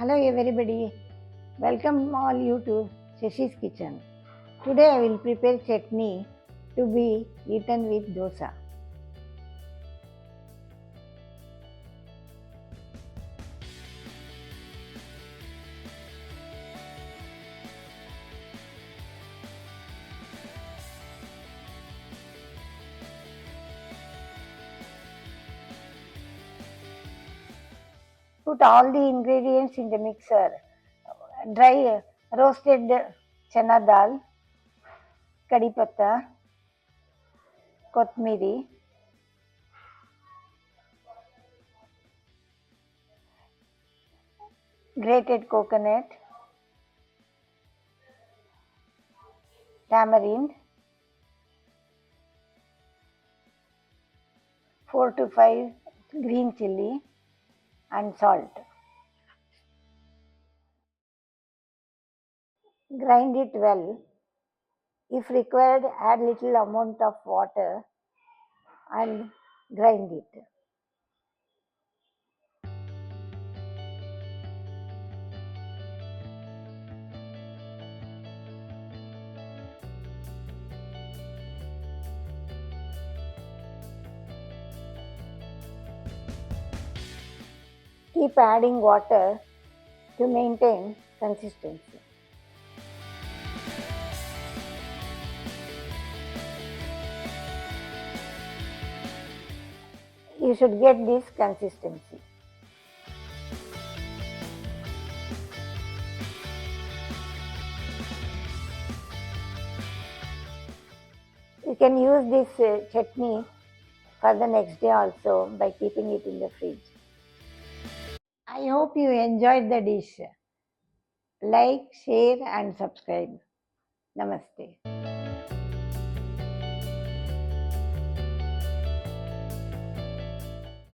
Hello everybody, welcome all you to Shashi's Kitchen. Today I will prepare chutney to be eaten with dosa. Put all the ingredients in the mixer. Dry roasted chana dal, kadi patta, kothmiri, grated coconut, tamarind, 4 to 5 green chilli and salt. Grind it well. If required, add little amount of water and grind it. Keep adding water to maintain consistency. You should get this consistency. You can use this chutney for the next day also by keeping it in the fridge. I hope you enjoyed the dish. Like, share, and subscribe. Namaste.